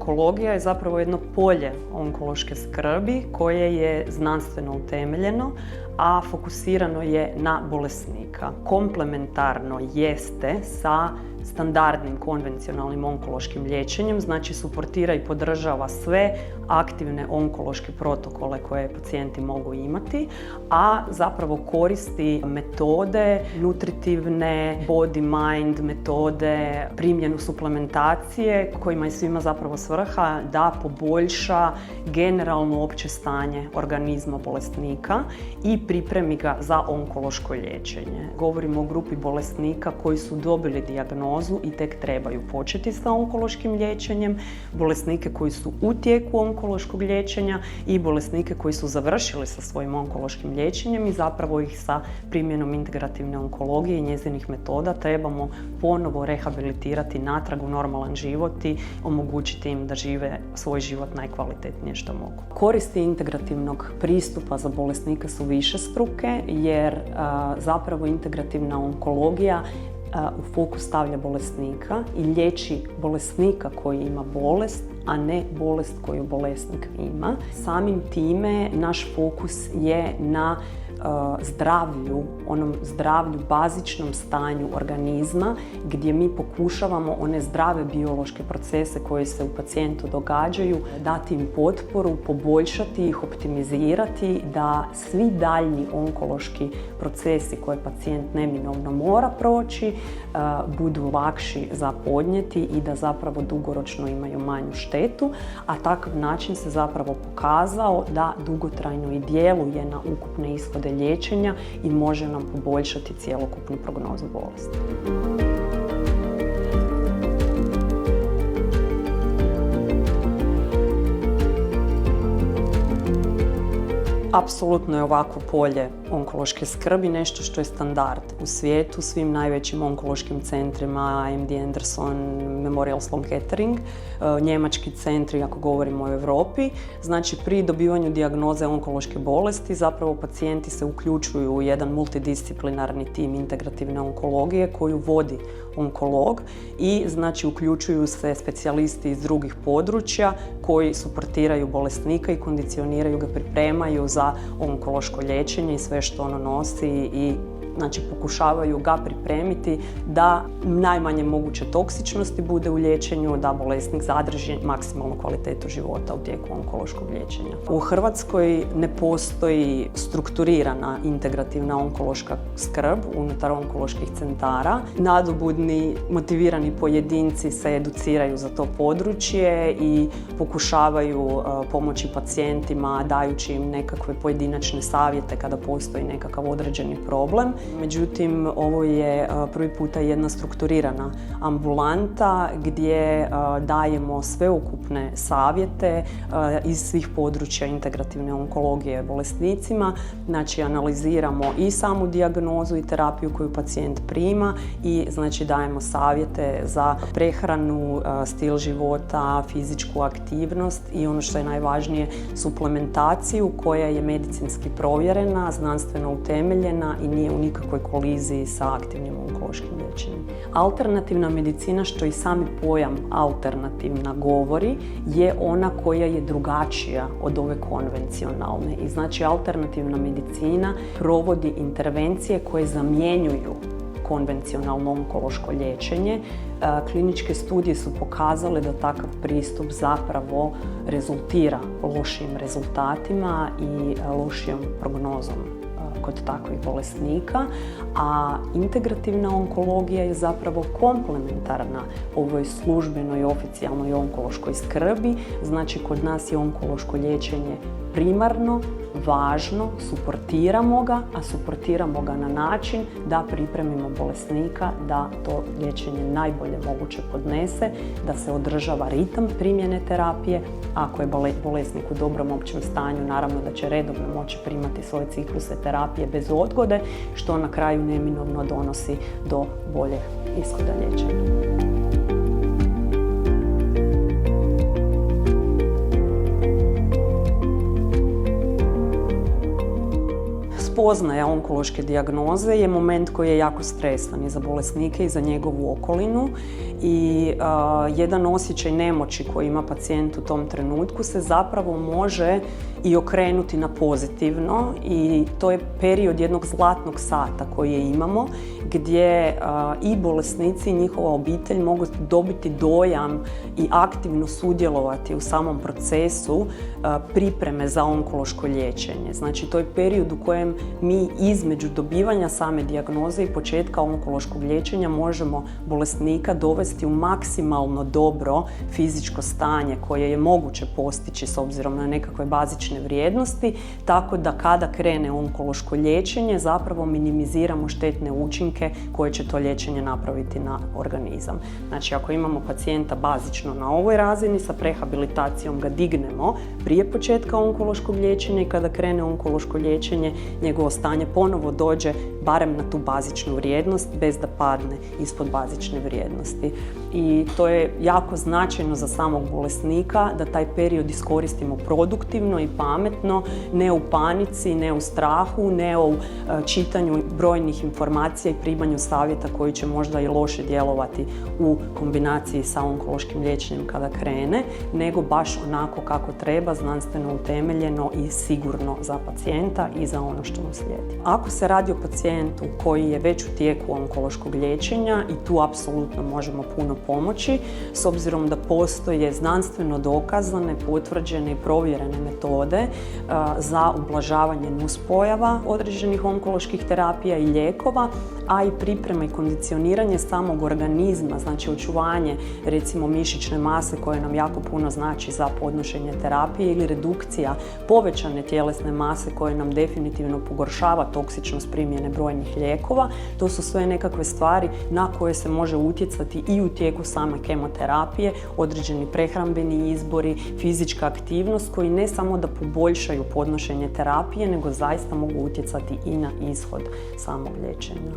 onkologija je zapravo jedno polje onkološke skrbi koje je znanstveno utemeljeno, a fokusirano je na bolesnika. Komplementarno jeste sa standardnim konvencionalnim onkološkim liječenjem, znači suportira i podržava sve aktivne onkološke protokole koje pacijenti mogu imati, a zapravo koristi metode nutritivne, body-mind metode, primjenu suplementacije kojima je svima zapravo svrha da poboljša generalno opće stanje organizma bolesnika i pripremi ga za onkološko liječenje. Govorimo o grupi bolesnika koji su dobili dijagnozu i tek trebaju početi sa onkološkim liječenjem, bolesnike koji su u tijeku onkološkog liječenja i bolesnike koji su završili sa svojim onkološkim liječenjem i zapravo ih sa primjenom integrativne onkologije i njezinih metoda trebamo ponovo rehabilitirati natrag u normalan život i omogućiti im da žive svoj život najkvalitetnije što mogu. Koristi integrativnog pristupa za bolesnike su višestruke jer zapravo integrativna onkologija u fokus stavlja bolesnika i liječi bolesnika koji ima bolest, a ne bolest koju bolesnik ima. Samim time naš fokus je na zdravlju, onom zdravlju, bazičnom stanju organizma gdje mi pokušavamo one zdrave biološke procese koji se u pacijentu događaju, dati im potporu, poboljšati ih, optimizirati, da svi daljnji onkološki procesi koje pacijent neminovno mora proći budu lakši za podnijeti i da zapravo dugoročno imaju manju štetu, a takav način se zapravo pokazao da dugotrajno i djeluje na ukupne ishode liječenja i može nam poboljšati cjelokupnu prognozu bolesti. Apsolutno je ovakvo polje onkološke skrbi nešto što je standard u svijetu, svim najvećim onkološkim centrima, MD Anderson, Memorial Sloan Kettering, njemački centri ako govorimo o Europi. Znači pri dobivanju dijagnoze onkološke bolesti zapravo pacijenti se uključuju u jedan multidisciplinarni tim integrativne onkologije koju vodi onkolog i znači uključuju se specijalisti iz drugih područja koji suportiraju bolesnika i kondicioniraju ga, pripremaju za onkološko liječenje i sve što ono nosi i znači pokušavaju ga pripremiti da najmanje moguće toksičnosti bude u liječenju, da bolesnik zadrži maksimalnu kvalitetu života u tijeku onkološkog liječenja. U Hrvatskoj ne postoji strukturirana integrativna onkološka skrb unutar onkoloških centara. Nadobudni, motivirani pojedinci se educiraju za to područje i pokušavaju pomoći pacijentima dajući im nekakve pojedinačne savjete kada postoji nekakav određeni problem. Međutim, ovo je prvi puta jedna strukturirana ambulanta gdje dajemo sveukupne savjete iz svih područja integrativne onkologije bolesnicima. Znači, analiziramo i samu dijagnozu i terapiju koju pacijent prima i znači dajemo savjete za prehranu, stil života, fizičku aktivnost i ono što je najvažnije, suplementaciju koja je medicinski provjerena, znanstveno utemeljena i nije u nikakvoj koliziji sa aktivnim onkološkim liječenjem. Alternativna medicina, što i sami pojam alternativna govori, je ona koja je drugačija od ove konvencionalne. I znači alternativna medicina provodi intervencije koje zamjenjuju konvencionalno onkološko liječenje. Kliničke studije su pokazale da takav pristup zapravo rezultira lošim rezultatima i lošijom prognozom kod takvih bolesnika, a integrativna onkologija je zapravo komplementarna ovoj službenoj oficijalnoj onkološkoj skrbi. Znači, kod nas je onkološko liječenje primarno, važno, suportiramo ga, a suportiramo ga na način da pripremimo bolesnika da to liječenje najbolje moguće podnese, da se održava ritam primjene terapije. Ako je bolesnik u dobrom općem stanju, naravno da će redovno moći primati svoje cikluse terapije bez odgode, što na kraju neminovno donosi do boljeg ishoda liječenja. spoznaja onkološke dijagnoze je moment koji je jako stresan i za bolesnike i za njegovu okolinu i jedan osjećaj nemoći koji ima pacijent u tom trenutku se zapravo može i okrenuti na pozitivno i to je period jednog zlatnog sata koji imamo gdje i bolesnici i njihova obitelj mogu dobiti dojam i aktivno sudjelovati u samom procesu pripreme za onkološko liječenje. Znači, to je period u kojem mi između dobivanja same dijagnoze i početka onkološkog liječenja možemo bolesnika dovesti u maksimalno dobro fizičko stanje koje je moguće postići s obzirom na nekakve bazične vrijednosti, tako da kada krene onkološko liječenje zapravo minimiziramo štetne učinke koje će to liječenje napraviti na organizam. Znači, ako imamo pacijenta bazično na ovoj razini, sa prehabilitacijom ga dignemo prije početka onkološkog liječenja i kada krene onkološko liječenje, njegovo stanje ponovo dođe barem na tu bazičnu vrijednost bez da padne ispod bazične vrijednosti. I to je jako značajno za samog bolesnika da taj period iskoristimo produktivno i pametno, ne u panici, ne u strahu, ne u čitanju brojnih informacija i primanju savjeta koji će možda i loše djelovati u kombinaciji sa onkološkim liječenjem kada krene, nego baš onako kako treba, znanstveno utemeljeno i sigurno za pacijenta i za ono što mu slijedi. Ako se radi o pacijentu koji je već u tijeku onkološkog liječenja i tu apsolutno možemo puno pomoći, s obzirom da postoje znanstveno dokazane, potvrđene i provjerene metode za ublažavanje nuspojava određenih onkoloških terapija i lijekova, a i priprema i kondicioniranje samog organizma, znači očuvanje recimo mišićne mase koje nam jako puno znači za podnošenje terapije ili redukcija povećane tjelesne mase koje nam definitivno pogoršava toksičnost primjene brojnih lijekova. To su sve nekakve stvari na koje se može utjecati i u tijeku same kemoterapije, određeni prehrambeni izbori, fizička aktivnost koji ne samo da poboljšaju podnošenje terapije, nego zaista mogu utjecati i na ishod samog liječenja.